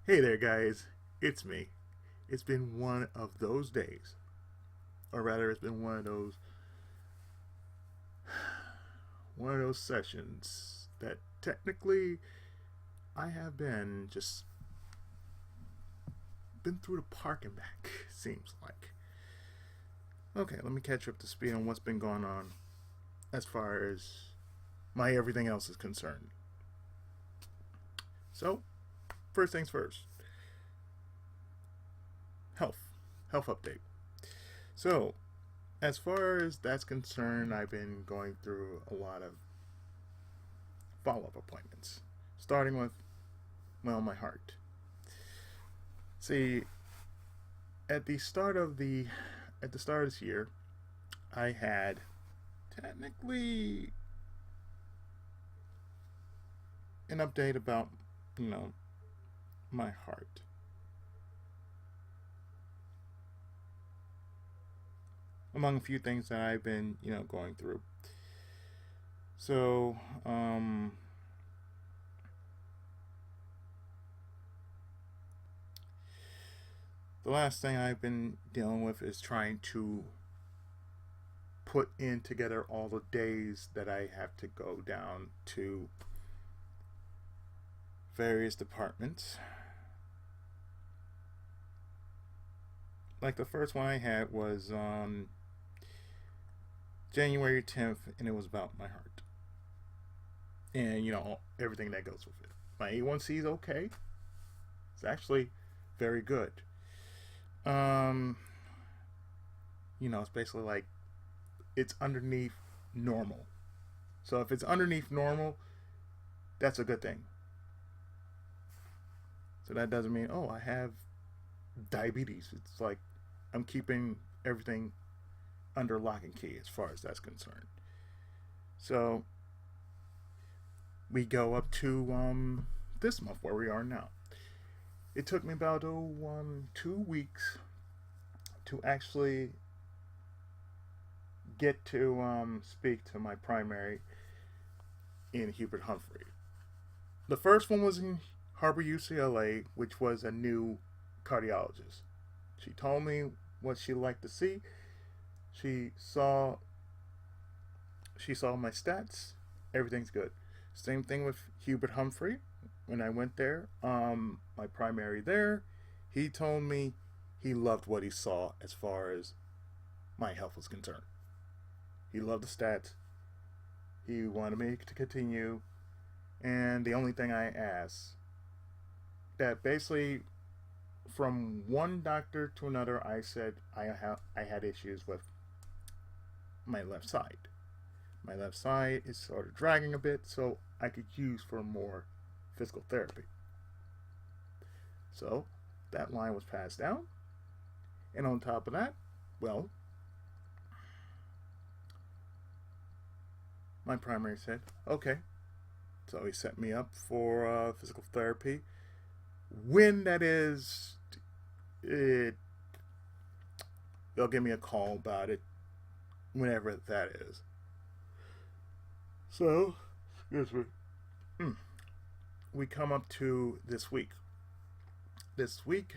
Hey there, guys. It's me. It's been one of those days, or rather, it's been one of those sessions that technically I have been through the park and back. Seems like. Okay, let me catch you up to speed on what's been going on as far as my everything else is concerned. So, first things first, health, health update. So, as far as that's concerned, I've been going through a lot of follow up appointments, starting with, my heart. See, at the start of the at the start of this year, I had technically an update about, you know, my heart. Among a few things that I've been, going through. So, the last thing I've been dealing with is trying to put in together all the days that I have to go down to various departments. Like the first one I had was on January 10th, and it was about my heart. And, everything that goes with it. My A1C is okay. It's actually very good. Um, it's basically like it's underneath normal. So if it's underneath normal, that's a good thing. So that doesn't mean, oh, I have diabetes. It's like I'm keeping everything under lock and key as far as that's concerned. So we go up to this month where we are now. It took me about 2 weeks to actually get to speak to my primary in Hubert Humphrey. The first one was in Harbor UCLA, which was a new cardiologist. She told me what she'd like to see. She saw my stats. Everything's good. Same thing with Hubert Humphrey. When I went there, my primary there, he told me he loved what he saw as far as my health was concerned. He loved the stats. He wanted me to continue. And the only thing I asked, that basically from one doctor to another, I said I had issues with my left side. My left side is sort of dragging a bit, so I could use for more physical therapy. So that line was passed down. And on top of that, well, my primary said, okay. So he set me up for physical therapy. When that is, they'll give me a call about it whenever that is. So, excuse me. We come up to this week. This week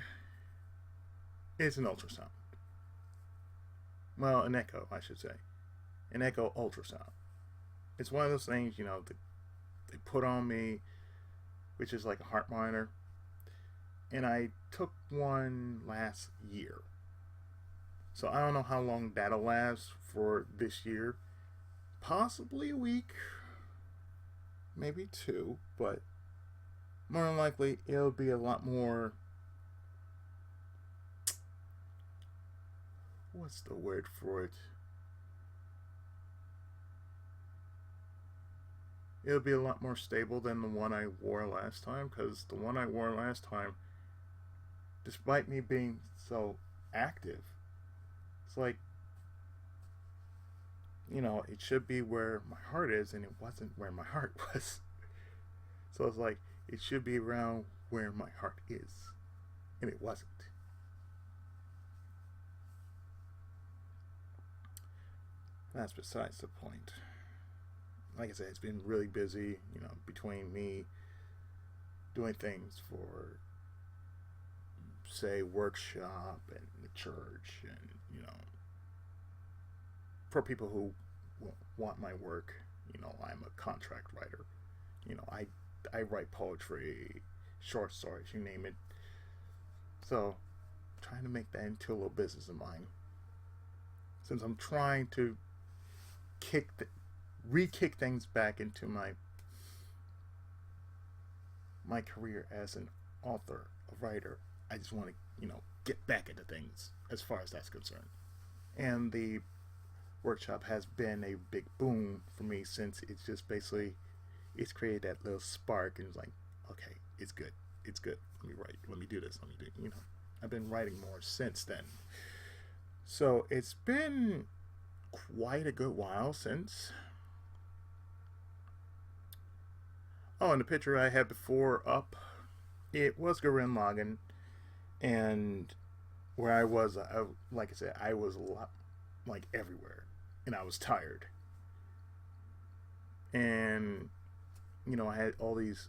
is an ultrasound. Well, an echo, I should say. An echo ultrasound. It's one of those things, they put on me, which is like a heart monitor. And I took one last year. So I don't know how long that'll last for this year. Possibly a week, maybe two, but more than likely it'll be a lot more. What's the word for it? It'll be a lot more stable than the one I wore last time, because the one I wore last time, despite me being so active, it's like, it should be where my heart is, and it wasn't where my heart was. So it's like, it should be around where my heart is, and it wasn't. That's besides the point. Like I said, it's been really busy, between me doing things for say, workshop and the church, and for people who want my work, I'm a contract writer. I write poetry, short stories, you name it. So, I'm trying to make that into a little business of mine. Since I'm trying to re-kick things back into my career as an author, a writer, I just want to, get back into things as far as that's concerned. And the workshop has been a big boom for me, since it's just basically, it's created that little spark, and it's like, okay, it's good. Let me write. Let me do this. Let me do. I've been writing more since then. So it's been quite a good while since. Oh, and the picture I had before up, it was Gurren Lagann, and where I was, like I said, I was a lot, like, everywhere, and I was tired. And I had all these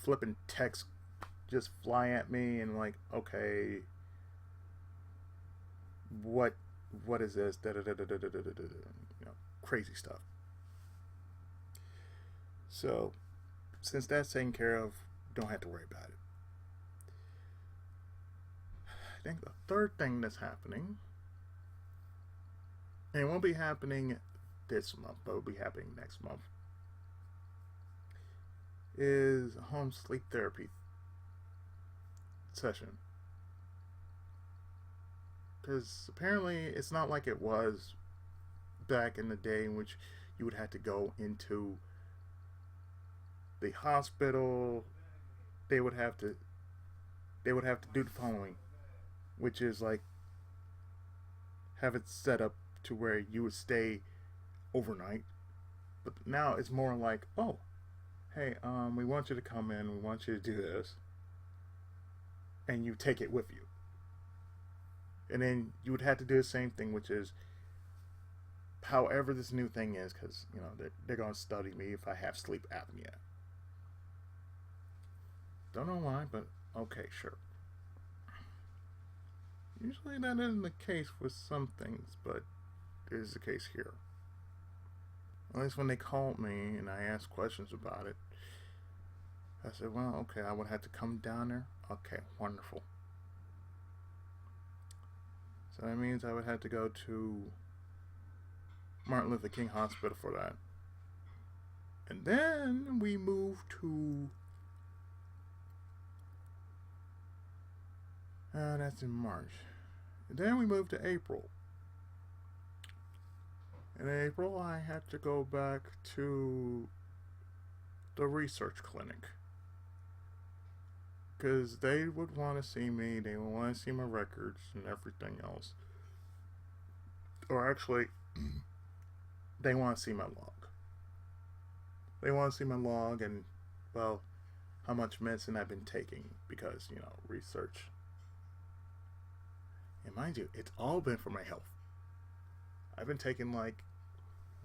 flipping texts just fly at me, and like, okay, what is this? Crazy stuff. So, since that's taken care of, don't have to worry about it. I think the third thing that's happening, and it won't be happening this month, but it'll be happening next month, is a home sleep therapy session. Because apparently it's not like it was back in the day, in which you would have to go into the hospital. They would have to do the following, which is like have it set up to where you would stay overnight. But now it's more like, oh, hey, we want you to come in, we want you to do this, and you take it with you. And then you would have to do the same thing, which is, however this new thing is, because they're going to study me if I have sleep apnea. Don't know why, but okay, sure. Usually that isn't the case with some things, but it is the case here. At least when they called me and I asked questions about it, I said, well, okay, I would have to come down there. Okay, wonderful. So that means I would have to go to Martin Luther King Hospital for that. And then we moved to... that's in March. And then we moved to April. In April, I had to go back to the research clinic. Because they would want to see me, they would want to see my records and everything else. Or actually, they want to see my log. They want to see my log and, well, how much medicine I've been taking. Because, research. And mind you, it's all been for my health. I've been taking like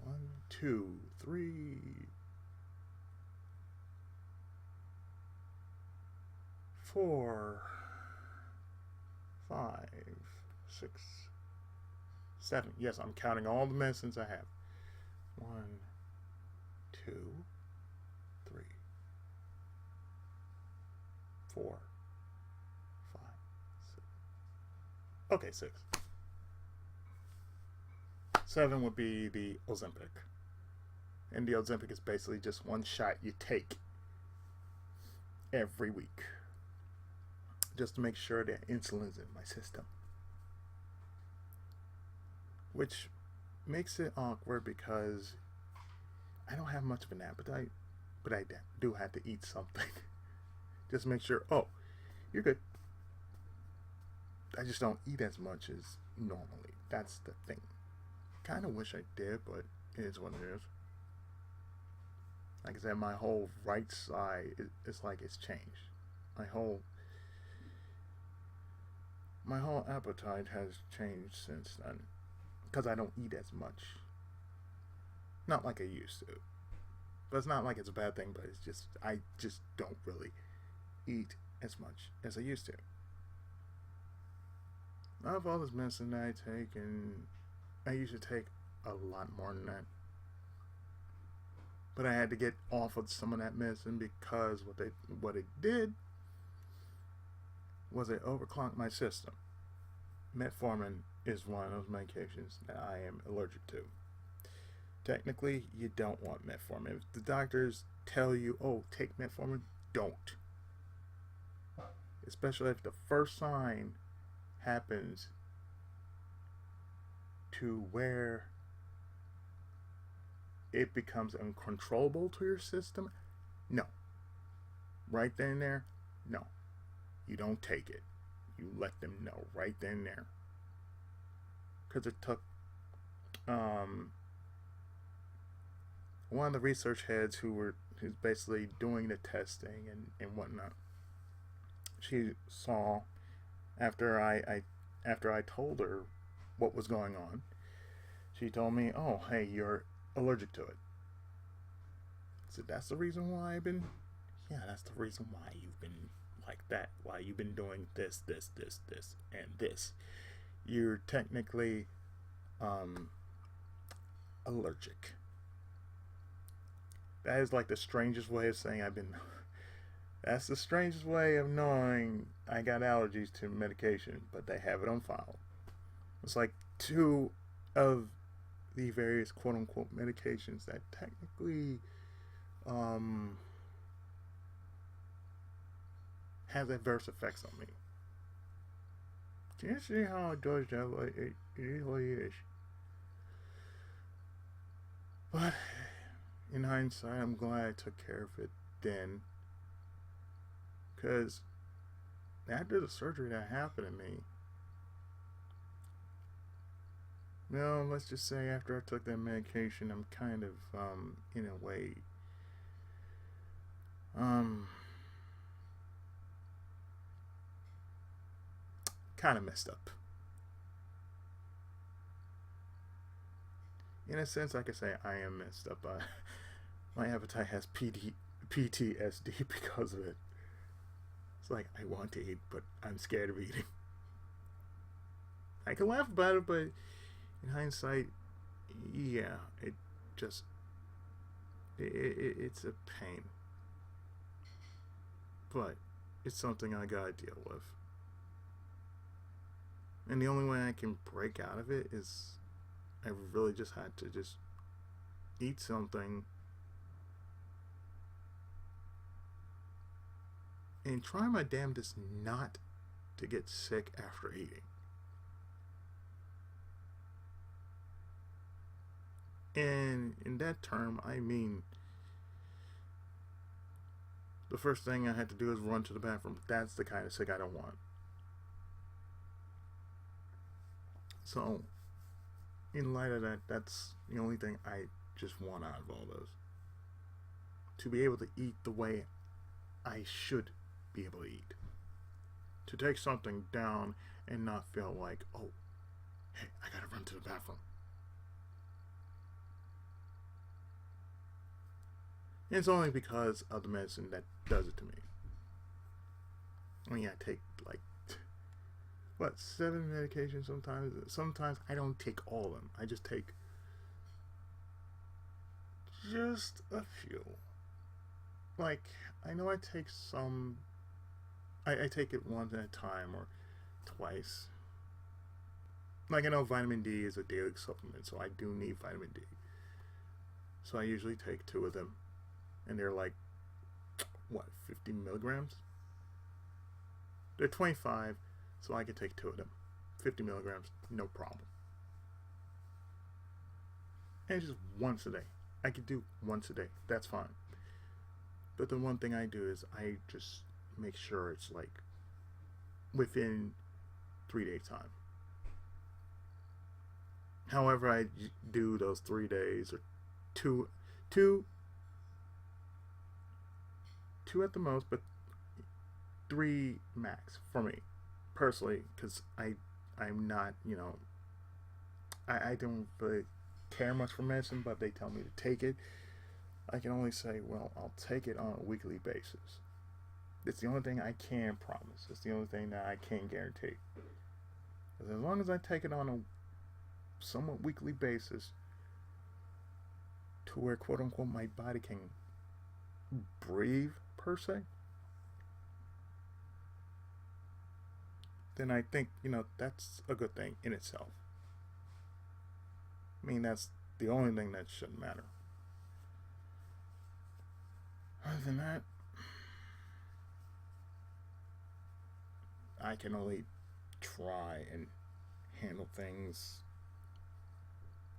1, 2, 3, 4, 5, 6, 7. Yes, I'm counting all the medicines I have. 1, 2, 3, 4, 5, 6. Okay, 6. 7 would be the Ozempic. And the Ozempic is basically just one shot you take every week, just to make sure that insulin's in my system. Which makes it awkward because I don't have much of an appetite, but I do have to eat something. Just make sure, oh, you're good. I just don't eat as much as normally. That's the thing. Kind of wish I did, but it is what it is. Like I said, my whole right side, it's like it's changed. My whole appetite has changed since then. Because I don't eat as much. Not like I used to. But it's not like it's a bad thing, but it's just, I just don't really eat as much as I used to. of all this medicine that I take, and I used to take a lot more than that. But I had to get off of some of that medicine because what it did was it overclocked my system. Metformin is one of those medications that I am allergic to. Technically, you don't want metformin. If the doctors tell you, oh, take metformin, don't. Especially if the first sign happens to where it becomes uncontrollable to your system. No. Right then and there, no. You don't take it. You let them know right then and there. Because it took one of the research heads who's basically doing the testing and whatnot. She saw after I told her what was going on, she told me, "Oh, hey, you're allergic to it." I said, "That's the reason why I've been." Yeah, that's the reason why you've been like that. Why you've been doing this, and this. You're technically allergic. That is like the strangest way of saying I've been. That's the strangest way of knowing I got allergies to medication, but they have it on file. It's like two of the various quote unquote medications that technically has adverse effects on me. Can you see how it does that? It is what it is. But in hindsight, I'm glad I took care of it then. Because after the surgery that happened to me, well, let's just say after I took that medication, I'm kind of, in a way, kind of messed up. In a sense, I could say I am messed up. My appetite has PTSD because of it. It's like I want to eat, but I'm scared of eating. I can laugh about it, but in hindsight, yeah, it's a pain. But it's something I gotta deal with. And the only way I can break out of it is I really just had to just eat something and try my damnedest not to get sick after eating. And in that term, I mean, the first thing I had to do is run to the bathroom. That's the kind of sick I don't want. So, in light of that, that's the only thing I just want out of all those. To be able to eat the way I should be able to eat. To take something down and not feel like, oh, hey, I gotta run to the bathroom. And it's only because of the medicine that does it to me. I mean, I take like, 7 medications sometimes? Sometimes I don't take all of them. I just take just a few. Like, I know I take some, I take it once at a time or twice. Like, I know vitamin D is a daily supplement, so I do need vitamin D. So I usually take 2 of them. And they're like, 50 milligrams? They're 25, so I can take 2 of them. 50 milligrams, no problem. And just once a day. I could do once a day. That's fine. But the one thing I do is I just make sure it's like within 3-day time. However, I do those 3 days or two at the most, but 3 max for me personally, because I'm not, I don't really care much for medicine, but they tell me to take it. I can only say, well, I'll take it on a weekly basis. It's the only thing I can promise. It's the only thing that I can guarantee. But as long as I take it on a somewhat weekly basis, to where quote unquote my body can breathe per se, then I think, that's a good thing in itself. I mean, that's the only thing that shouldn't matter. Other than that, I can only try and handle things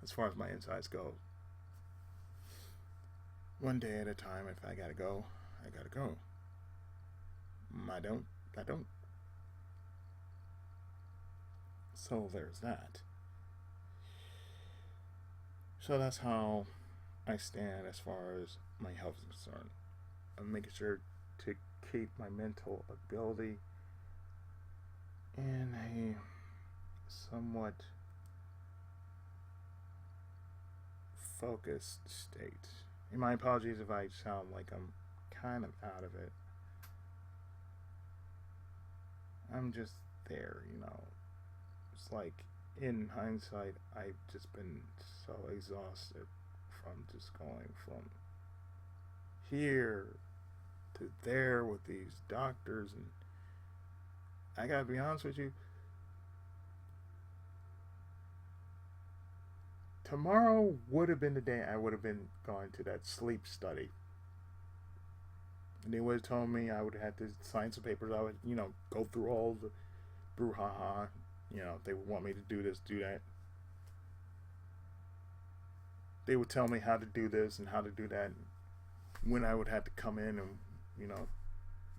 as far as my insides go. One day at a time. If I gotta go, I gotta go. I don't. So there's that. So that's how I stand as far as my health is concerned. I'm making sure to keep my mental ability in a somewhat focused state. And my apologies if I sound like I'm kind of out of it. I'm just there. It's like, in hindsight, I've just been so exhausted from just going from here to there with these doctors, and I gotta be honest with you, tomorrow would have been the day I would have been going to that sleep study. And they would have told me I would have had to sign some papers. I would, go through all the brouhaha. They would want me to do this, do that. They would tell me how to do this and how to do that. When I would have to come in and,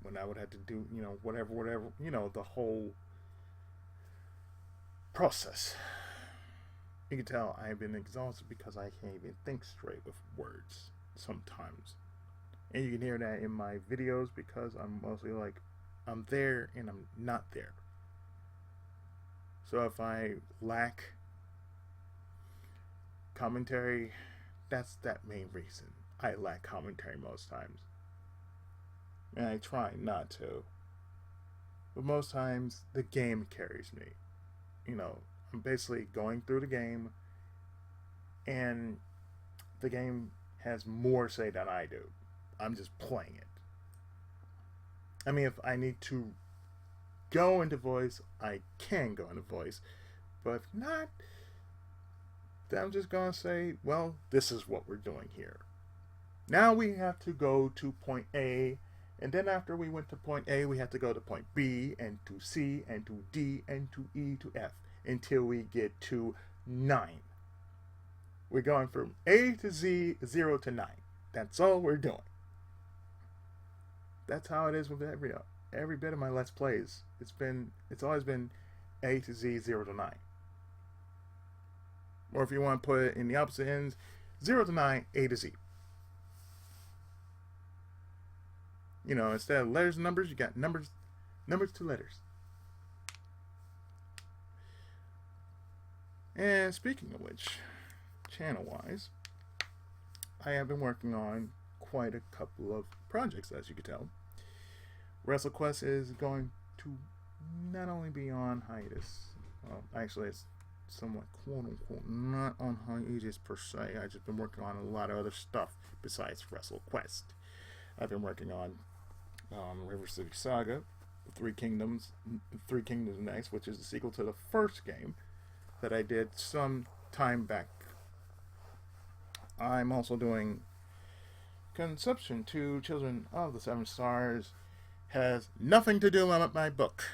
when I would have to do, whatever, the whole process. You can tell I've been exhausted because I can't even think straight with words sometimes. And you can hear that in my videos because I'm mostly like, I'm there and I'm not there. So if I lack commentary, that's that main reason. I lack commentary most times. And I try not to. But most times, the game carries me. I'm basically going through the game, and the game has more say than I do. I'm just playing it. I mean, if I need to go into voice, I can go into voice. But if not, then I'm just going to say, well, this is what we're doing here. Now we have to go to point A, and then after we went to point A, we have to go to point B, and to C, and to D, and to E, to F, until we get to 9. We're going from A to Z, 0 to 9. That's all we're doing. That's how it is with every bit of my Let's Plays. It's always been A to Z, 0 to 9. Or if you want to put it in the opposite ends, 0 to 9, A to Z. Instead of letters and numbers, you got numbers to letters. And speaking of which, channel-wise, I have been working on quite a couple of projects, as you can tell. WrestleQuest is going to not only be on hiatus, actually it's somewhat quote-unquote not on hiatus per se. I've just been working on a lot of other stuff besides WrestleQuest. I've been working on River City Saga, Three Kingdoms Next, which is the sequel to the first game that I did some time back. I'm also doing Conception 2 Children of the Seven Stars. Has nothing to do with my book.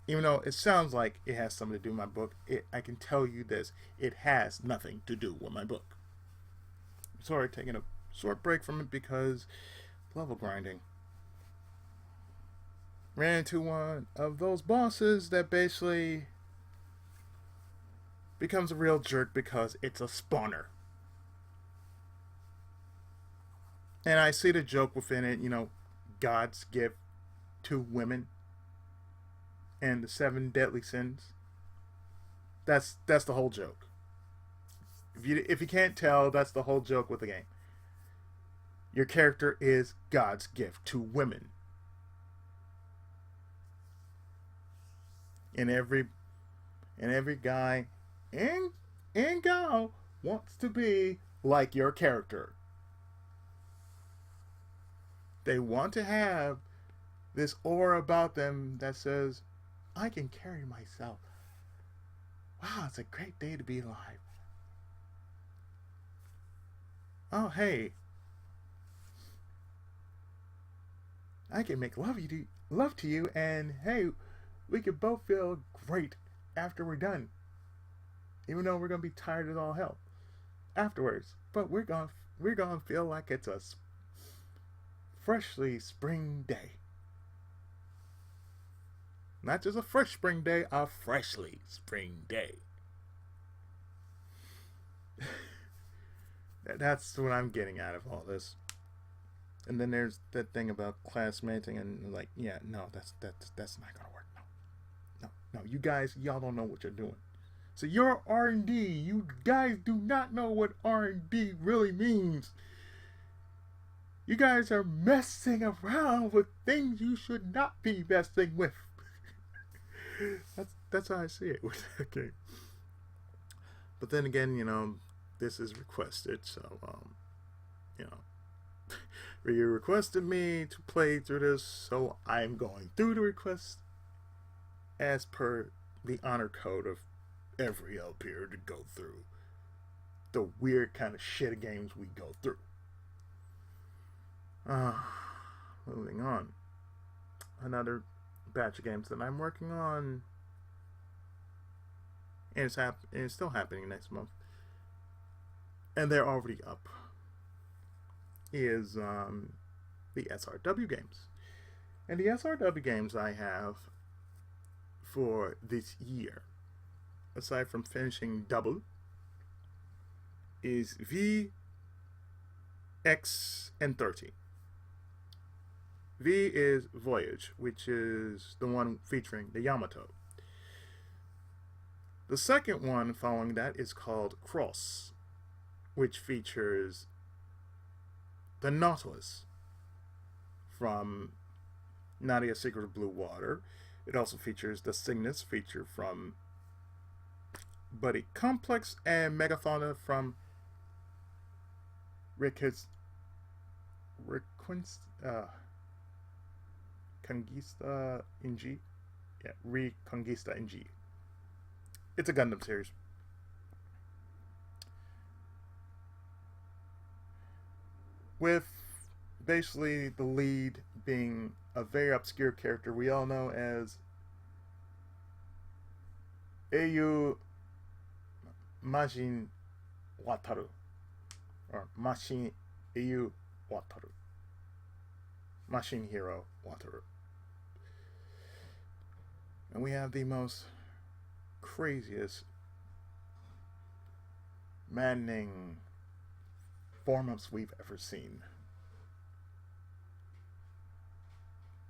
Even though it sounds like it has something to do with my book, I can tell you this, it has nothing to do with my book. Sorry, taking a short break from it because level grinding. Ran into one of those bosses that basically becomes a real jerk because it's a spawner. And I see the joke within it, God's gift to women and the 7 deadly sins. That's the whole joke. If you can't tell, that's the whole joke with the game. Your character is God's gift to women. In every And every guy and gal wants to be like your character. They want to have this aura about them that says, I can carry myself. Wow, it's a great day to be alive. Oh, hey, I can make love to you, and hey, we can both feel great after we're done. Even though we're gonna be tired as all hell afterwards, but we're gonna feel like it's a freshly spring day. Not just a fresh spring day, a freshly spring day. That's what I'm getting out of all this. And then there's that thing about classmating and like, yeah, no, that's not gonna work. No. You guys, y'all don't know what you're doing. So you're R&D. You guys do not know what R&D really means. You guys are messing around with things you should not be messing with. that's how I see it with that game. But then again, this is requested, so you requested me to play through this, so I'm going through the request as per the honor code of every LPer to go through the weird kind of shit games we go through. Moving on. Another batch of games that I'm working on, and it's still happening next month, and they're already up, is the SRW games. And the SRW games I have for this year, aside from finishing double, is V, X, and 30. V is Voyage, which is the one featuring the Yamato. The second one following that is called Cross, which features the Nautilus from Nadia's Secret of Blue Water. It also features the Cygnus feature from Buddy Complex and Megafauna from Conquista NG. Yeah, Reconquista NG. It's a Gundam series. With basically the lead being a very obscure character we all know as Eiyu Majin Wataru, or Machine Eiyu Wataru, Machine Hero Wataru. And we have the most craziest, maddening form-ups we've ever seen.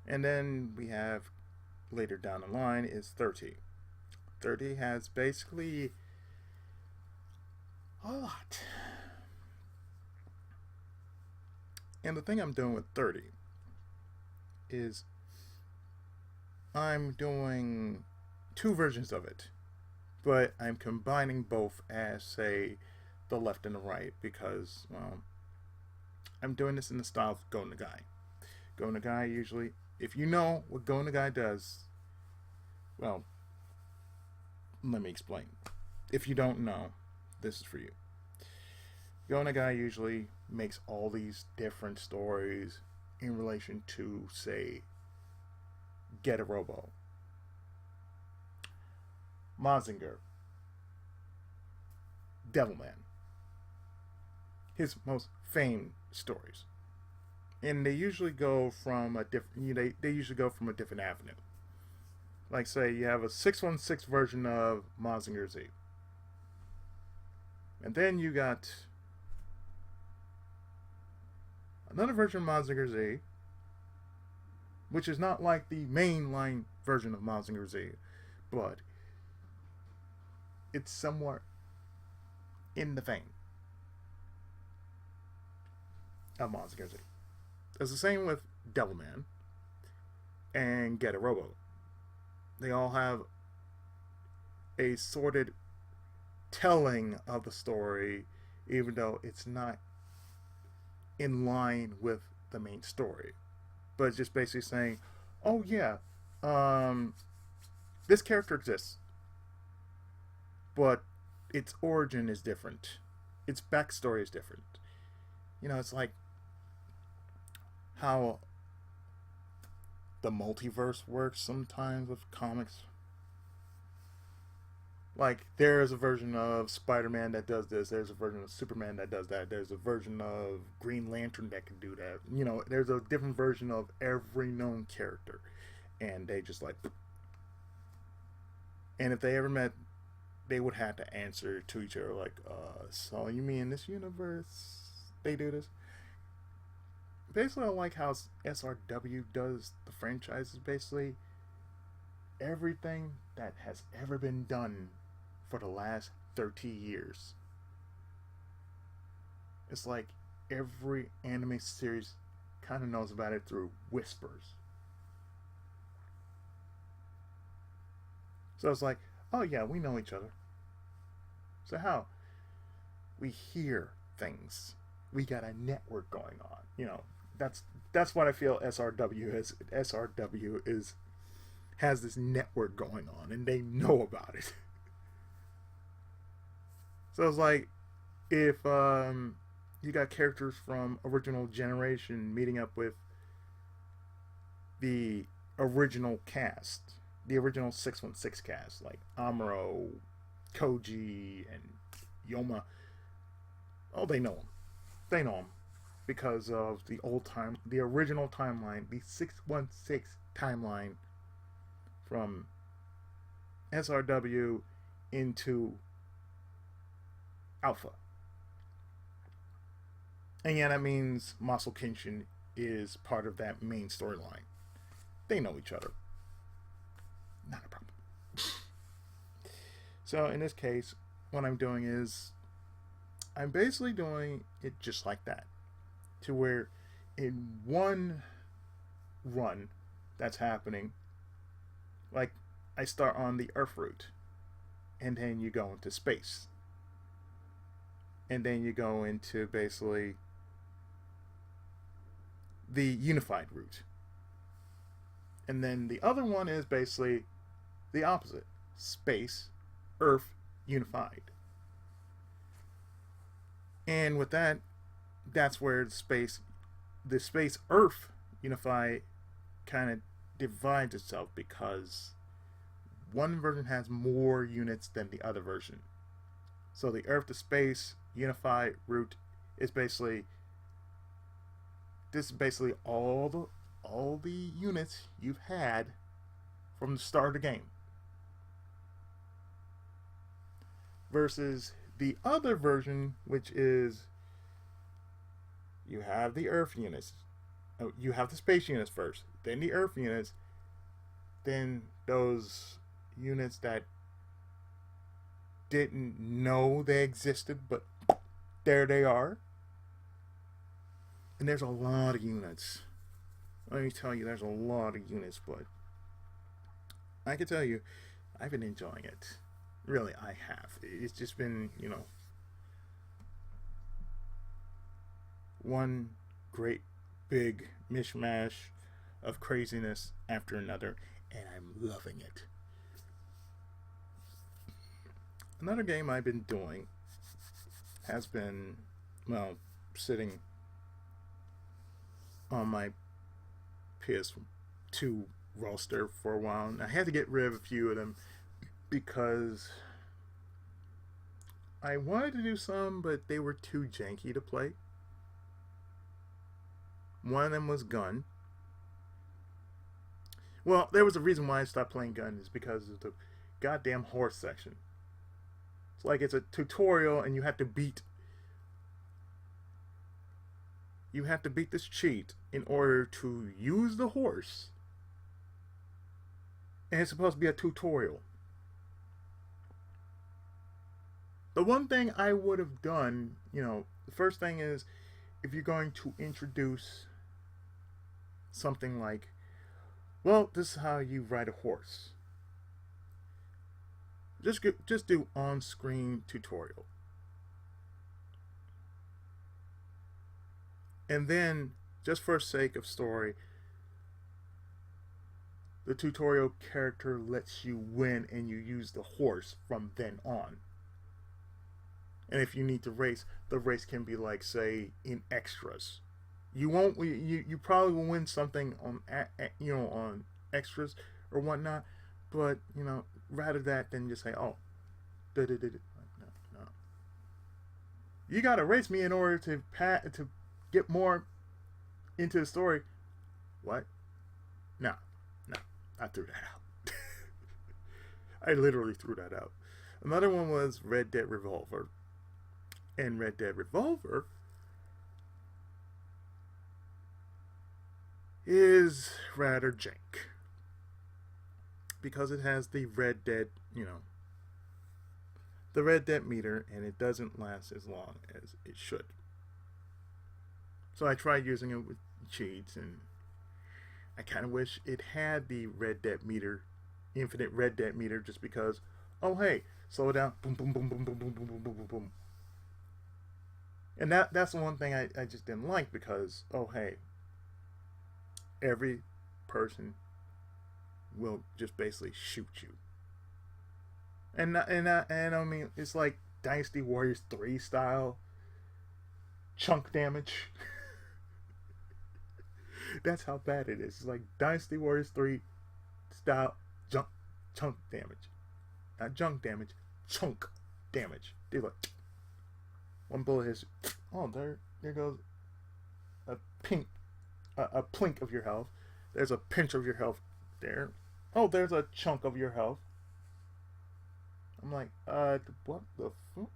And then we have, later down the line, is 30. 30 has basically a lot. And the thing I'm doing with 30 is I'm doing two versions of it, but I'm combining both as, say, the left and the right, because, well, I'm doing this in the style of Go Nagai. Go Nagai usually, if you know what Go Nagai does, well, let me explain. If you don't know, this is for you. Go Nagai usually makes all these different stories in relation to, say, Get a Robo, Mazinger, Devilman, his most famed stories, and they usually go from a different. They usually go from a different avenue. Like, say you have a 616 version of Mazinger Z, and then you got another version of Mazinger Z, which is not like the mainline version of Mazinger Z, but it's somewhat in the vein of Mazinger Z. It's the same with Devilman and Get a Robo. They all have a sorted telling of the story, even though it's not in line with the main story. But it's just basically saying, oh yeah, this character exists, but its origin is different. Its backstory is different. It's like how the multiverse works sometimes with comics. Like, there's a version of Spider-Man that does this. There's a version of Superman that does that. There's a version of Green Lantern that can do that. There's a different version of every known character. And they just like... And if they ever met, they would have to answer to each other like, so you mean in this universe they do this? Basically, I like how SRW does the franchises. Basically, everything that has ever been done for the last 30 years. It's like every anime series kind of knows about it through whispers. So it's like, oh yeah, we know each other. So how? We hear things. We got a network going on. That's what I feel SRW is. SRW has this network going on, and they know about it. So it's like, if you got characters from original generation meeting up with the original cast, the original 616 cast, like Amuro, Koji, and Yoma. Oh, they know them. They know them because of the original timeline, the 616 timeline from SRW into Alpha. And yeah, that means Muscle Kenshin is part of that main storyline. They know each other. Not a problem. So in this case, what I'm doing is I'm basically doing it just like that. To where in one run that's happening, like I start on the Earth route, and then you go into space. And then you go into basically the unified route. And then the other one is basically the opposite. Space, Earth, unified. And with that, that's where the space Earth unified kind of divides itself, because one version has more units than the other version. So the Earth to space unified route is basically all the units you've had from the start of the game. Versus the other version, which is you have the Earth units. You have the space units first, then the Earth units, then those units that didn't know they existed, but there they are. And there's a lot of units. Let me tell you, there's a lot of units, but I can tell you, I've been enjoying it. Really, I have. It's just been, one great big mishmash of craziness after another, and I'm loving it. Another game I've been doing has been, sitting on my PS2 roster for a while. And I had to get rid of a few of them because I wanted to do some, but they were too janky to play. One of them was Gun. Well, there was a reason why I stopped playing Gun, is because of the goddamn horse section. It's like it's a tutorial and you have to beat this cheat in order to use the horse. And it's supposed to be a tutorial. The one thing I would have done, the first thing is, if you're going to introduce something like, well, this is how you ride a horse. Just do on-screen tutorial, and then just for sake of story, the tutorial character lets you win, and you use the horse from then on. And if you need to race, the race can be like, say, in extras. You won't. You probably will win something on on extras or whatnot, but rather that than just say, oh, no, no. You gotta race me in order to get more into the story. What? No, no. I threw that out. I literally threw that out. Another one was Red Dead Revolver. And Red Dead Revolver is rather jank. Because it has the Red Dead, the Red Dead meter, and it doesn't last as long as it should. So I tried using it with cheats, and I kind of wish it had the Red Dead meter, infinite Red Dead meter, just because, oh hey, slow down, boom, boom, boom, boom, boom, boom, boom, boom, boom, boom, boom. And that's the one thing I just didn't like, because, oh hey, every person will just basically shoot you. And I mean, it's like Dynasty Warriors 3 style chunk damage. That's how bad it is. It's like Dynasty Warriors 3 style chunk damage. Not junk damage, chunk damage. Dude, like, one bullet hits. Oh, there goes a plink of your health. There's a pinch of your health there. Oh, there's a chunk of your health. I'm like, what the fuck?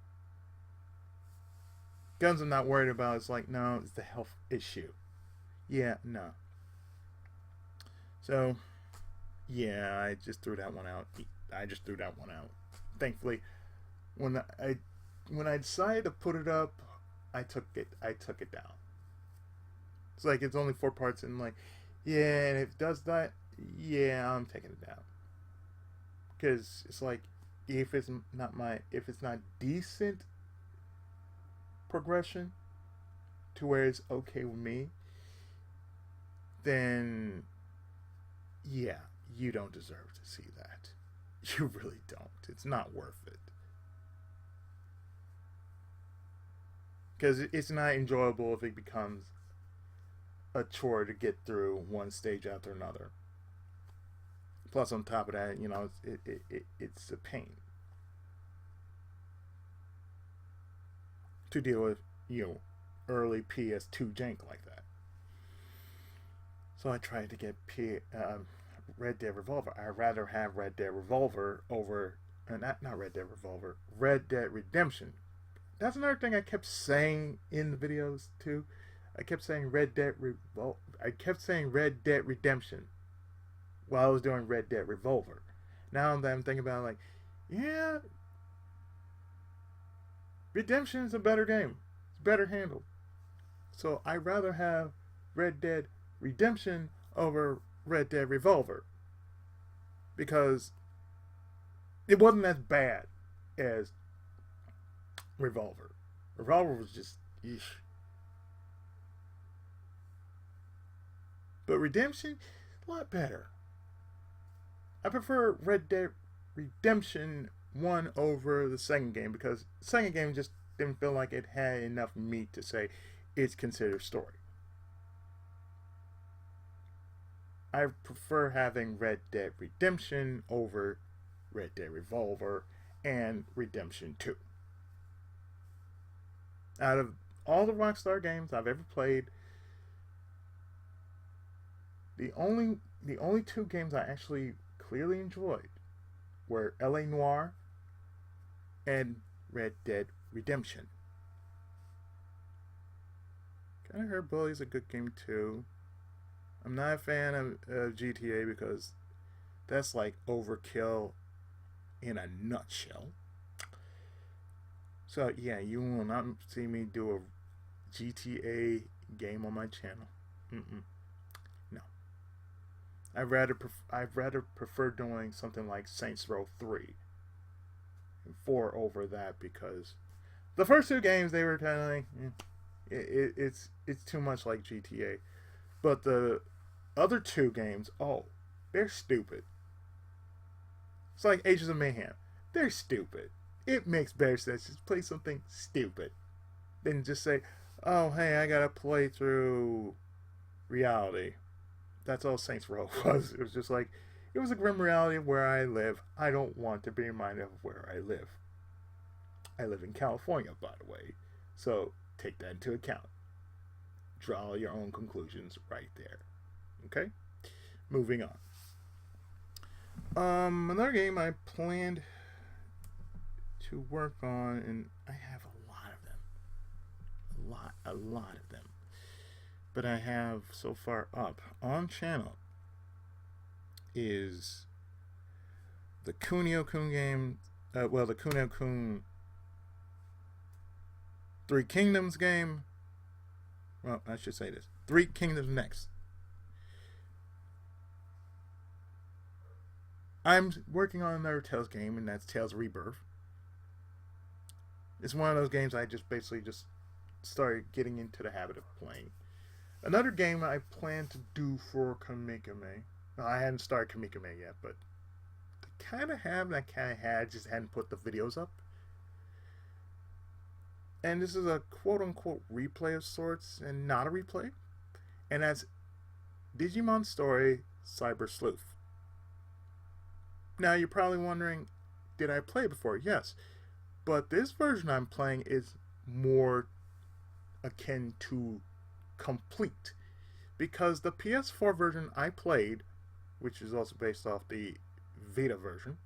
Guns I'm not worried about. It's like, no, it's the health issue. Yeah, no. So, yeah, I just threw that one out. Thankfully, when I decided to put it up, I took it down. It's like it's only 4 parts, and like, yeah, and if it does that, yeah, I'm taking it down. Because it's like, if it's not decent progression to where it's okay with me, then yeah, you don't deserve to see that. You really don't. It's not worth it. Because it's not enjoyable if it becomes a chore to get through one stage after another. Plus, on top of that, it's a pain to deal with, early PS2 jank like that. So I tried to get Red Dead Revolver. I'd rather have Red Dead Revolver over, not Red Dead Revolver, Red Dead Redemption. That's another thing I kept saying in the videos too. I kept saying Red Dead Redemption while I was doing Red Dead Revolver. Now that I'm thinking about it, like, yeah, Redemption is a better game. It's better handled. So I'd rather have Red Dead Redemption over Red Dead Revolver, because it wasn't as bad as Revolver. Revolver was just eesh. But Redemption, a lot better. I prefer Red Dead Redemption 1 over the second game, because the second game just didn't feel like it had enough meat to say it's considered story. I prefer having Red Dead Redemption over Red Dead Revolver and Redemption 2. Out of all the Rockstar games I've ever played, the only 2 games I actually clearly enjoyed were LA Noire and Red Dead Redemption. Kinda Heard Bully is a good game too. I'm not a fan of GTA, because that's like overkill in a nutshell. So yeah, you will not see me do a GTA game on my channel. No. I'd rather prefer doing something like Saints Row 3 4 over that because the first 2 games they were kind of like it's too much like GTA, but the other 2 games, oh, they're stupid. It's like Ages of Mayhem. They're stupid. It makes better sense just play something stupid than just say, oh hey, I gotta play through reality. That's all Saints Row was. It was just like, it was a grim reality of where I live. I don't want to be reminded of where I live. I live in California, by the way. So take that into account. Draw your own conclusions right there. Okay? Moving on. Another game I planned to work on, and I have a lot of them. A lot of them. But I have so far up on channel is the Kunio-kun game. The Kunio-kun Three Kingdoms game. Well, I should say this. Three Kingdoms Next. I'm working on another Tales game, and that's Tales Rebirth. It's one of those games I just basically just started getting into the habit of playing. Another game I plan to do for Kamikame. No, I hadn't started Kamikame yet, but I kind of have, and I kind of had, just hadn't put the videos up. And this is a quote-unquote replay of sorts, and not a replay. And that's Digimon Story Cyber Sleuth. Now, you're probably wondering, did I play it before? Yes. But this version I'm playing is more akin to complete. Because the PS4 version I played, which is also based off the Vita version,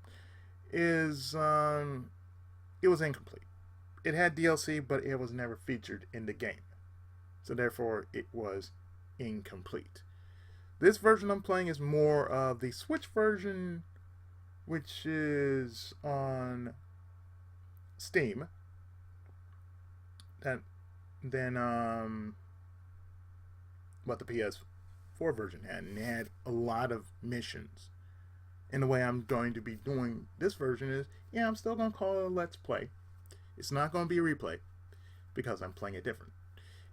is, it was incomplete. It had DLC, but it was never featured in the game. So therefore, it was incomplete. This version I'm playing is more of the Switch version, which is on Steam. Than what the PS4 version had. And it had a lot of missions. And the way I'm going to be doing this version is, yeah, I'm still going to call it a Let's Play. It's not going to be a replay because I'm playing it different.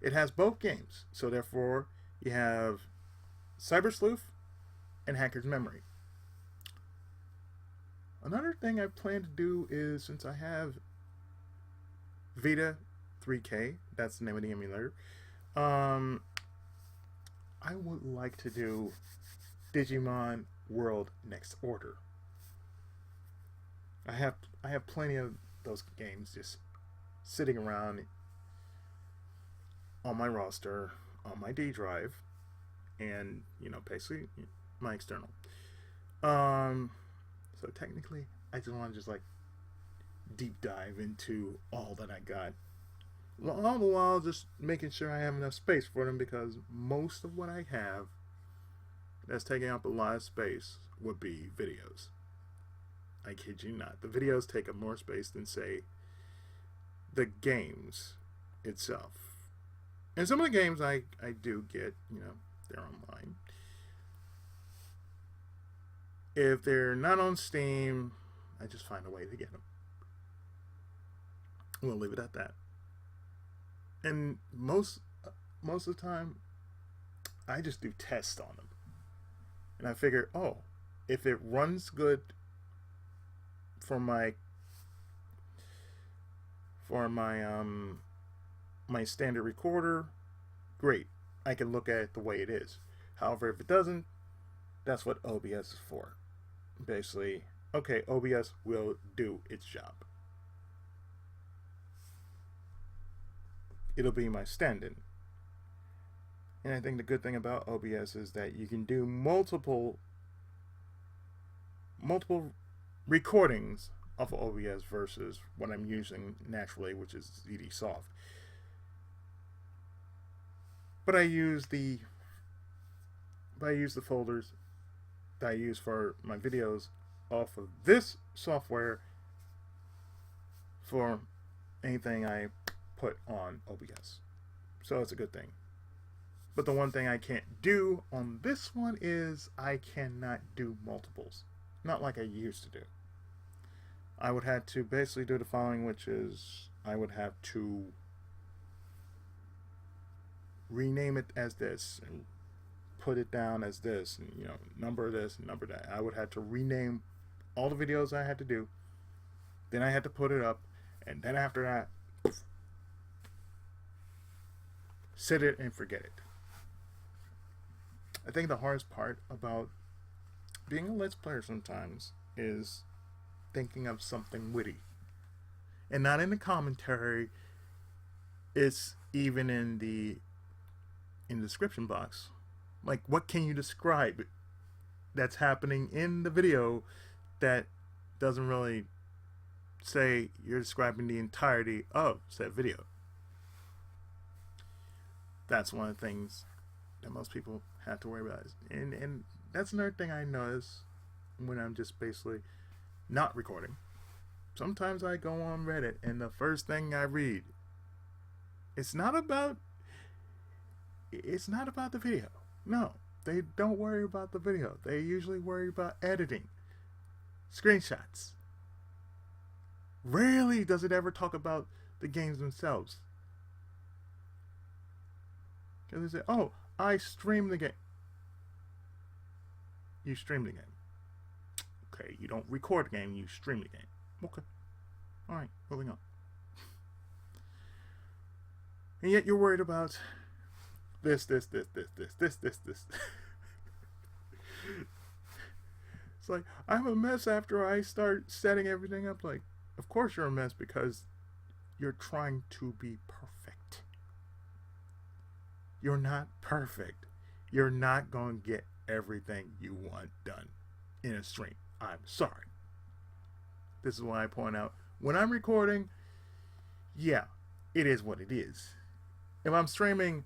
It has both games. So therefore, you have Cyber Sleuth and Hacker's Memory. Another thing I plan to do is, since I have Vita 3K, that's the name of the emulator, I would like to do Digimon World Next Order. I have plenty of those games just sitting around on my roster, on my D drive, and, you know, basically my external. So technically, I just want to just like deep dive into all that I got. All the while just making sure I have enough space for them, because most of what I have that's taking up a lot of space would be videos. I kid you not. The videos take up more space than, say, the games itself. And some of the games I do get, you know, they're online. If they're not on Steam, I just find a way to get them. We'll leave it at that. And most of the time, I just do tests on them. And I figure, oh, if it runs good for my my standard recorder, great. I can look at it the way it is. However, if it doesn't, that's what OBS is for. Basically, okay, OBS will do its job. It'll be my stand-in. And I think the good thing about OBS is that you can do multiple recordings of OBS versus what I'm using naturally, which is ZD Soft. But I use the folders that I use for my videos off of this software for anything I put on OBS. So it's a good thing. But the one thing I can't do on this one is I cannot do multiples. Not like I used to do. I would have to basically do the following, which is I would have to rename it as this and put it down as this, and number this and number that. I would have to rename all the videos I had to do. Then I had to put it up, and then after that, set it and forget it. I think the hardest part about being a Let's Player sometimes is thinking of something witty. And not in the commentary, it's even in the description box. Like, what can you describe that's happening in the video that doesn't really say you're describing the entirety of said video? That's one of the things that most people have to worry about. And that's another thing I notice when I'm just basically not recording. Sometimes I go on Reddit and the first thing I read, it's not about the video. No, they don't worry about the video. They usually worry about editing, screenshots. Rarely does it ever talk about the games themselves. Because they say, oh, I streamed the game. You stream the game. Okay, you don't record the game, you stream the game. Okay. Alright, moving on. And yet you're worried about this. It's like, I'm a mess after I start setting everything up. Like, of course you're a mess because you're trying to be perfect. You're not perfect. You're not going to get everything you want done in a stream. I'm sorry. This is why I point out, when I'm recording, yeah, it is what it is. If I'm streaming,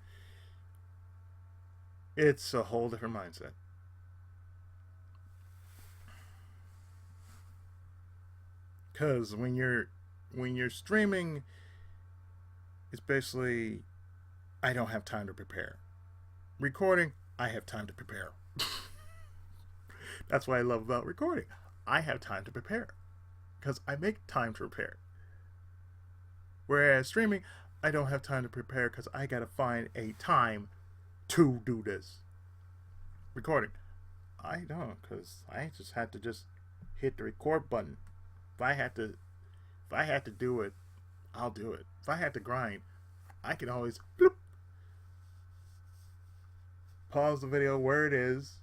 it's a whole different mindset. Because when you're streaming, it's basically, I don't have time to prepare. Recording, I have time to prepare. That's what I love about recording. I have time to prepare because I make time to prepare. Whereas streaming, I don't have time to prepare because I gotta find a time to do this. Recording, I don't, because I just had to hit the record button. If I had to do it, I'll do it. If I had to grind, I can always bloop, pause the video where it is,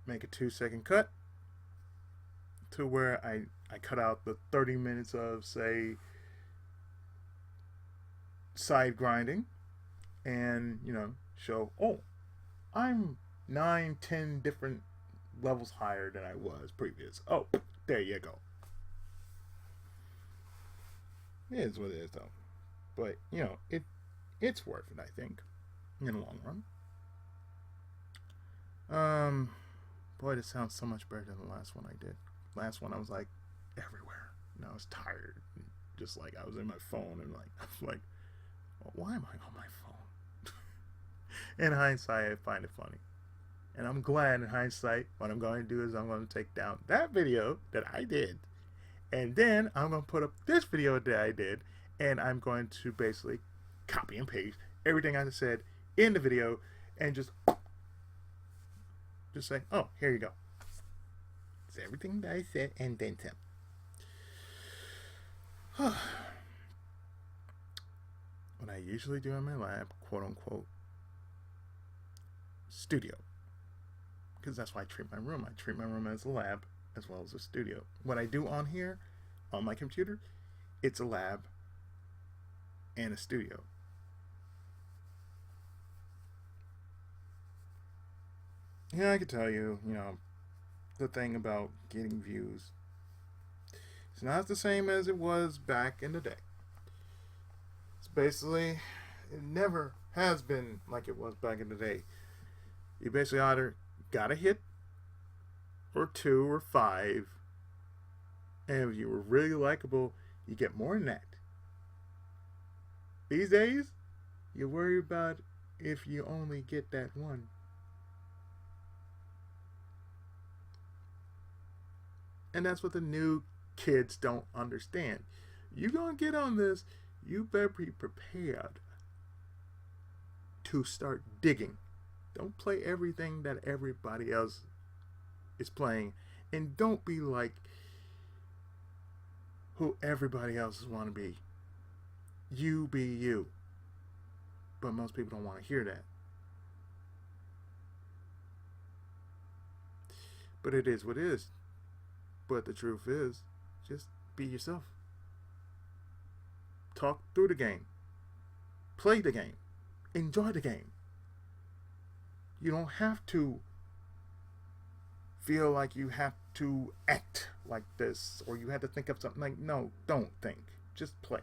make a 2-second cut to where I cut out the 30 minutes of, say, side grinding, and show, oh, I'm 9-10 different levels higher than I was previous. Oh, there you go. It is what it is, though. But it's worth it, I think, in the long run. Boy, this sounds so much better than the last one I did. Last one I was like everywhere. I was tired, just like I was in my phone, and I was like, well, why am I on my phone? In hindsight, I find it funny, and I'm glad in hindsight. What I'm going to do is I'm going to take down that video that I did, and then I'm going to put up this video that I did, and I'm going to basically copy and paste everything I said in the video, and just say, oh, here you go. It's everything that I said, and then some. What I usually do in my lab, quote unquote, studio. Because that's why I treat my room. I treat my room as a lab as well as a studio. What I do on here, on my computer, it's a lab and a studio. Yeah, I could tell you, the thing about getting views. It's not the same as it was back in the day. It's basically, it never has been like it was back in the day. You basically either got a hit, or 2 or 5, and if you were really likable, you get more than that. These days, you worry about if you only get that one. And that's what the new kids don't understand. You gonna get on this, you better be prepared to start digging. Don't play everything that everybody else is playing, and don't be like who everybody else want to be. You be you. But most people don't want to hear that. But it is what it is. But the truth is, just be yourself. Talk through the game. Play the game. Enjoy the game. You don't have to feel like you have to act like this or you have to think of something like, no, don't think. Just play.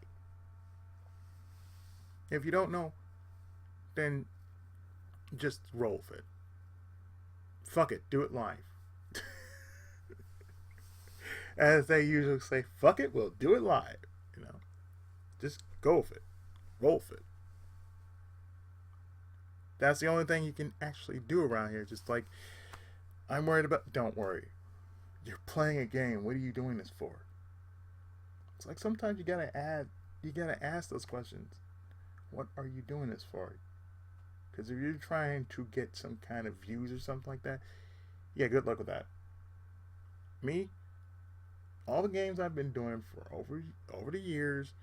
If you don't know, then just roll with it. Fuck it, do it live. As they usually say, fuck it, we'll do it live. You know, just go with it. Roll with it. That's the only thing you can actually do around here. Just like, I'm worried about, don't worry. You're playing a game. What are you doing this for? It's like sometimes you gotta ask those questions. What are you doing this for? Because if you're trying to get some kind of views or something like that, yeah, good luck with that. Me, all the games I've been doing for over the years,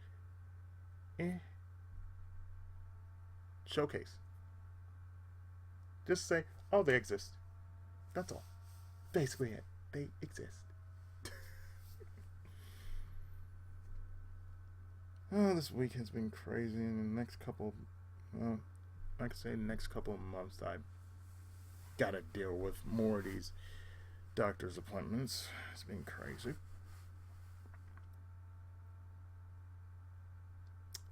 showcase. Just say, oh, they exist. That's all. Basically it. They exist. Oh, this week has been crazy. In the next couple, like I say, the next couple of months, I gotta deal with more of these doctor's appointments. It's been crazy.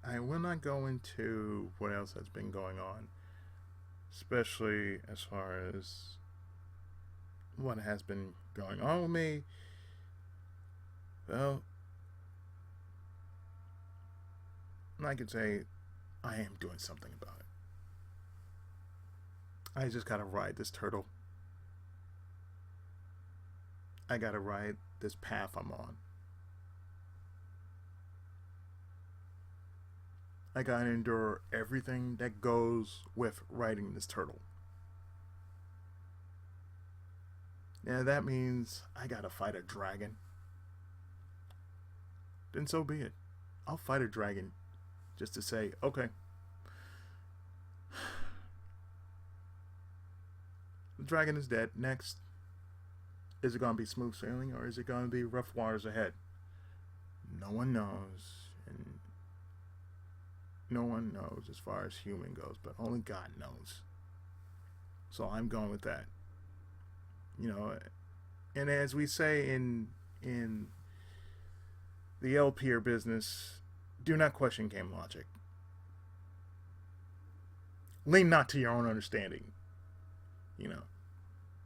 I will not go into what else has been going on, especially as far as what has been going on with me. Well, I could say I am doing something about it. I just gotta ride this turtle. I gotta ride this path I'm on. I gotta endure everything that goes with riding this turtle. Now that means I gotta fight a dragon. Then so be it. I'll fight a dragon just to say, okay, the dragon is dead. Next, is it gonna be smooth sailing or is it gonna be rough waters ahead? No one knows, and no one knows as far as human goes, but only God knows. So I'm going with that. You know, and as we say in the LPR business, do not question game logic. Lean not to your own understanding. You know,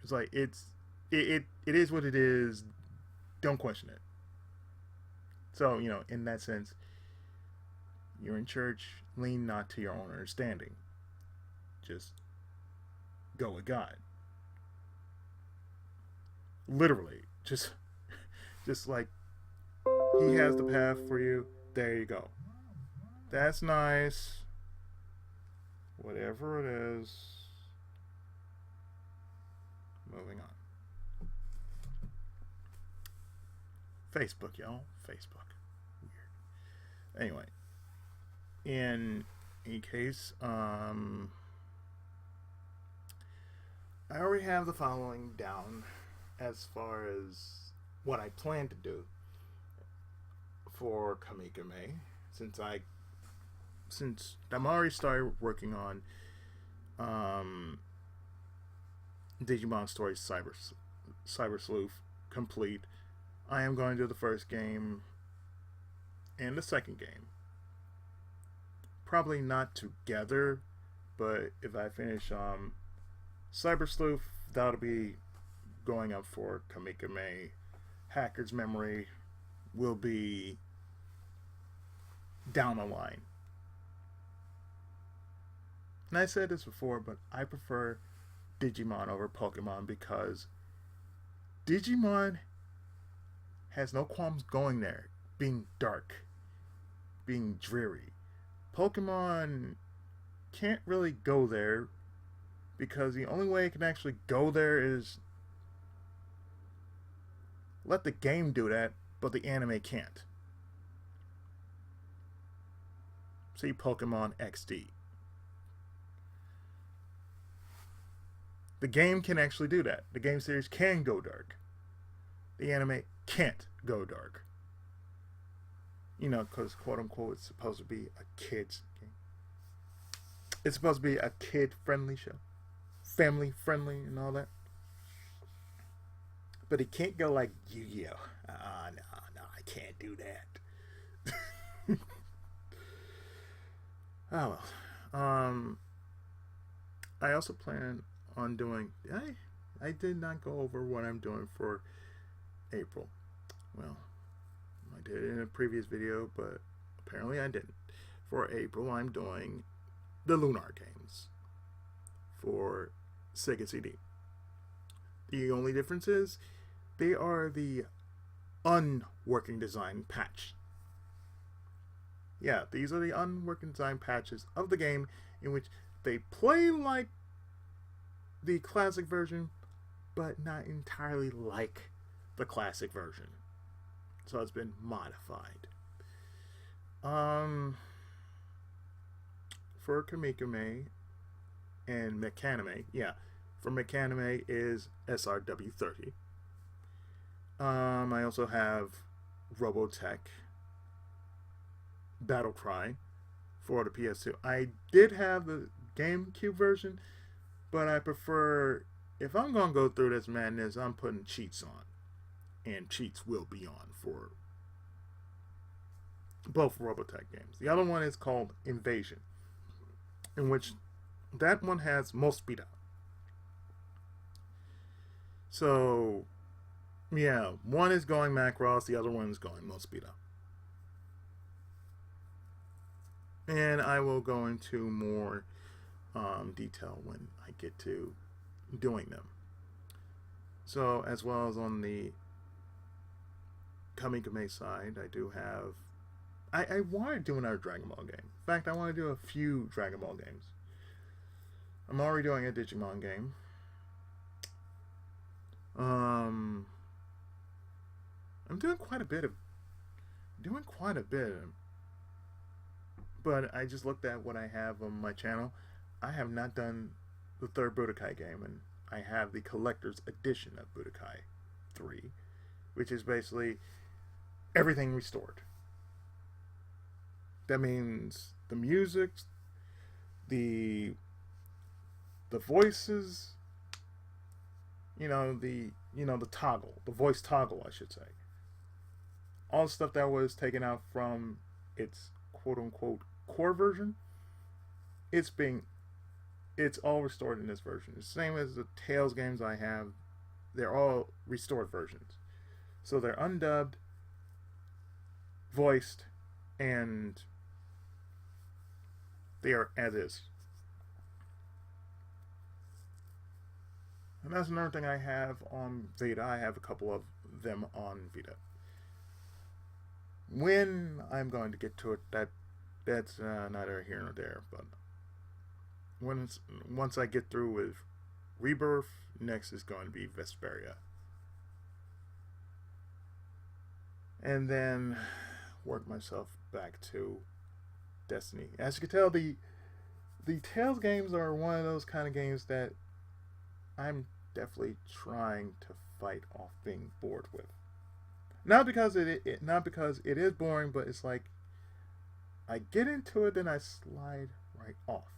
it's like it is what it is. Don't question it. So, you know, in that sense, you're in church, lean not to your own understanding. Just go with God. Literally, just like He has the path for you. There you go. That's nice. Whatever it is. Moving on. Facebook, y'all. Facebook. Weird. Anyway. In any case, I already have the following down as far as what I plan to do for Kamikame, since I'm already started working on Digimon Story Cyber Sleuth complete. I am going to do the first game and the second game. Probably not together, but if I finish Cyber Sleuth, that'll be going up for Kamikame. Hacker's Memory will be down the line. And I said this before, but I prefer Digimon over Pokemon because Digimon has no qualms going there, being dark, being dreary. Pokemon can't really go there because the only way it can actually go there is let the game do that, but the anime can't. See Pokemon XD. The game can actually do that. The game series can go dark. The anime can't go dark. You know, because quote unquote it's supposed to be a kid's game. It's supposed to be a kid-friendly show. Family friendly and all that. But it can't go like Yu-Gi-Oh! No, I can't do that. Oh well. I also plan on doing. I did not go over what I'm doing for April. Well, I did it in a previous video, but apparently I didn't. For April, I'm doing the Lunar games for Sega CD. The only difference is they are the unworking design patch. Yeah, these are the unworking design patches of the game in which they play like the classic version, but not entirely like the classic version. So it's been modified. For Kamikame and Mechanime, yeah, for Mechanime is SRW 30. I also have Robotech Battle Cry for the PS2. I did have the GameCube version, but I prefer, if I'm going to go through this madness, I'm putting cheats on. And cheats will be on for both Robotech games. The other one is called Invasion, in which that one has most speed up. So, yeah, one is going Macross, the other one is going most speed up. And I will go into more detail when I get to doing them. So, as well as on the Kamikame side, I do have. I want to do another Dragon Ball game. In fact, I want to do a few Dragon Ball games. I'm already doing a Digimon game. I'm doing quite a bit. But I just looked at what I have on my channel. I have not done the third Budokai game, and I have the collector's edition of Budokai 3, which is basically everything restored. That means the music, the voices, the toggle, the voice toggle, I should say. All the stuff that was taken out from its quote unquote core version, it's all restored in this version. The same as the Tales games I have, they're all restored versions. So they're undubbed, voiced, and they are as is. And that's another thing I have on Vita. I have a couple of them on Vita. When I'm going to get to it, that's neither here nor there. But once I get through with Rebirth, next is going to be Vesperia. And then work myself back to Destiny. As you can tell, the Tales games are one of those kind of games that I'm definitely trying to fight off being bored with. Not because it is boring, but it's like I get into it and I slide right off.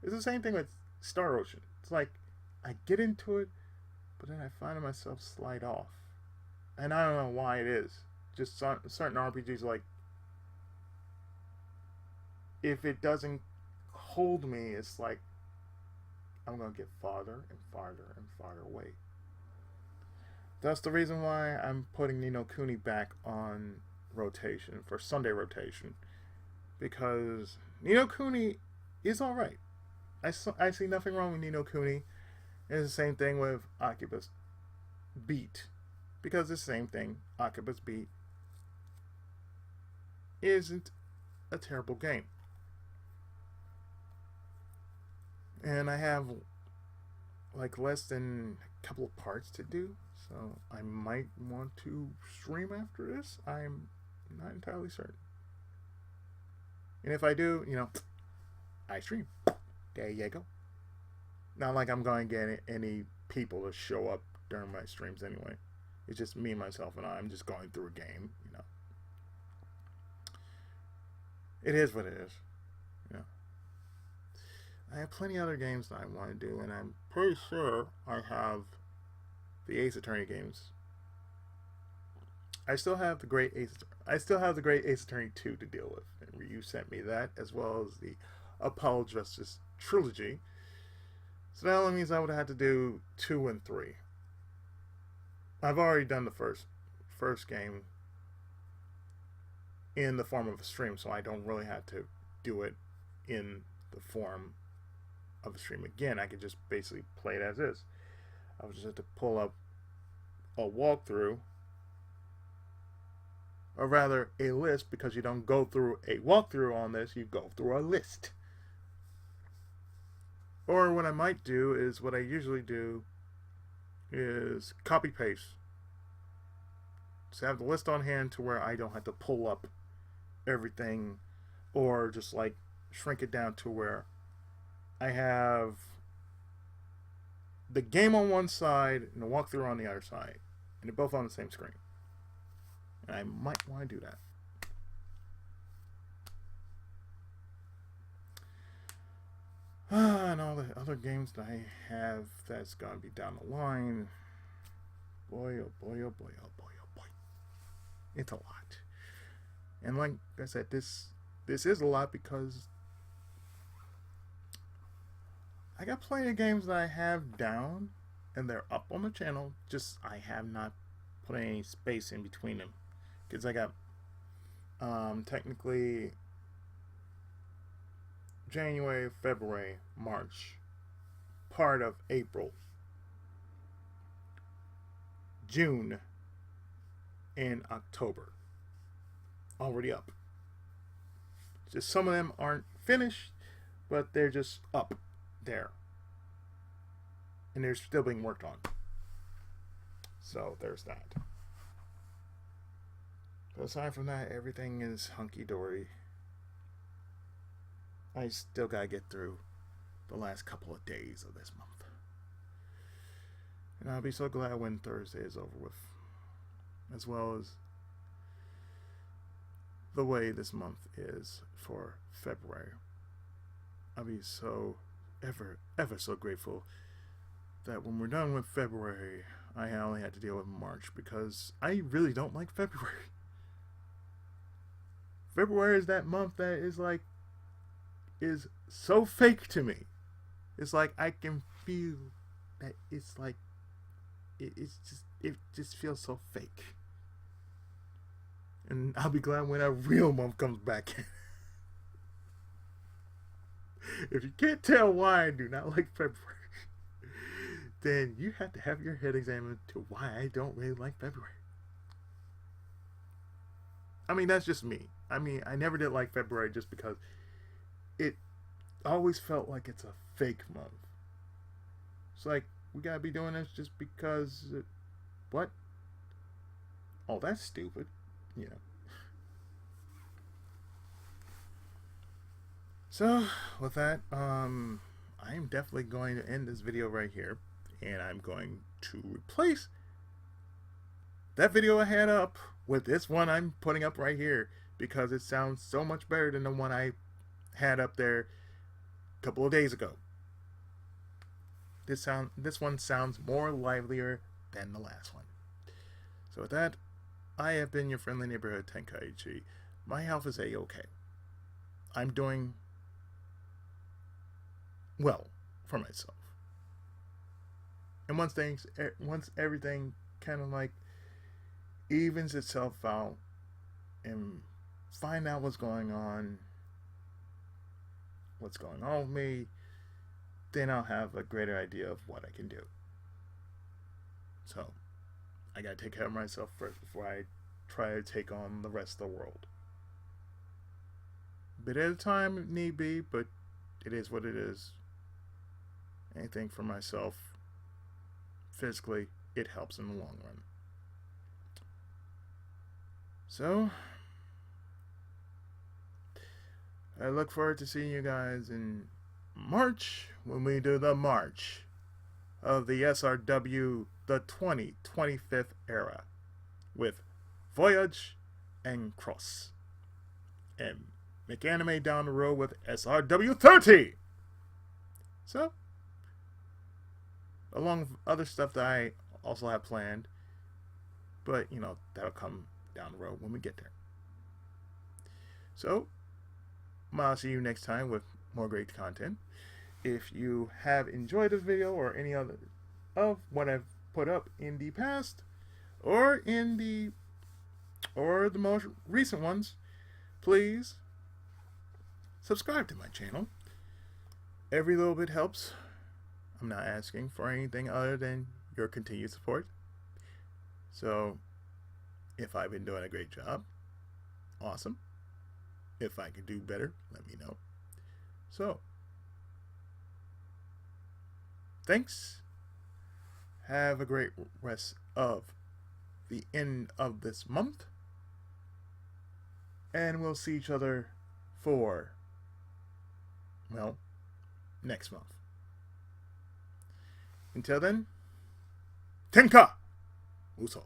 It's the same thing with Star Ocean. It's like I get into it, but then I find myself slide off, and I don't know why it is. Just certain RPGs, like if it doesn't hold me, it's like I'm gonna get farther and farther and farther away. That's the reason why I'm putting Ni-no-Kuni back on rotation for Sunday rotation, because Ni-no-Kuni is alright. I see nothing wrong with Ni-no-Kuni. It's the same thing with Occupus Beat, because the same thing, Octopus Beat isn't a terrible game. And I have like less than a couple of parts to do, so I might want to stream after this. I'm not entirely certain. And if I do, I stream. There you go. Not like I'm going to get any people to show up during my streams anyway. It's just me, myself, and I'm just going through a game, It is what it is, I have plenty of other games that I want to do, and I'm pretty sure I have the Ace Attorney games. I still have the Great Ace Attorney 2 to deal with, and you sent me that, as well as the Apollo Justice trilogy. So that only means I would have had to do 2 and 3. I've already done the first game in the form of a stream, so I don't really have to do it in the form of a stream again. I could just basically play it as is. I would just have to pull up a walkthrough, or rather a list, because you don't go through a walkthrough on this, you go through a list. Or what I might do is, what I usually do is copy paste. So have the list on hand to where I don't have to pull up everything, or just like shrink it down to where I have the game on one side and the walkthrough on the other side, and they're both on the same screen. And I might want to do that. And all the other games that I have that's going to be down the line. Boy, oh boy, oh boy, oh boy, oh boy. It's a lot. And like I said, this is a lot because I got plenty of games that I have down and they're up on the channel, just I have not put any space in between them. Because I got technically January, February, March, part of April, June, and October already up. Just some of them aren't finished, but they're just up there. And they're still being worked on. So there's that. But aside from that, everything is hunky-dory. I still gotta get through the last couple of days of this month. And I'll be so glad when Thursday is over with. As well as the way this month is for February. I'll be so ever so grateful that when we're done with February, I only had to deal with March, because I really don't like February. February is that month that is so fake to me. It's like I can feel that it's like it just feels so fake. And I'll be glad when a real month comes back. If you can't tell why I do not like February, then you have to have your head examined to why I don't really like February. I mean, that's just me. I mean, I never did like February just because it always felt like it's a fake month. It's like, we gotta be doing this just because what? Oh, that's stupid. So with that, I am definitely going to end this video right here, and I'm going to replace that video I had up with this one I'm putting up right here, because it sounds so much better than the one I had up there a couple of days ago. This one sounds more livelier than the last one. So with that, I have been your friendly neighborhood Tenkaichi. My health is a-okay. I'm doing well for myself. And once everything kind of like evens itself out and find out what's going on with me, then I'll have a greater idea of what I can do. So, I gotta take care of myself first before I try to take on the rest of the world. A bit at a time if need be, but it is what it is. Anything for myself physically, it helps in the long run. So, I look forward to seeing you guys in March when we do the March of the SRW the 25th era with Voyage and Cross, and McAnime down the road with SRW 30. So, along with other stuff that I also have planned, but that'll come down the road when we get there. So, I'll see you next time with more great content. If you have enjoyed this video or any other of what I've put up in the past or the most recent ones, please subscribe to my channel. Every little bit helps. I'm not asking for anything other than your continued support. So, if I've been doing a great job, awesome. If I could do better, let me know. So, thanks. Have a great rest of the end of this month. And we'll see each other for, next month. Until then, Tenka! Uso.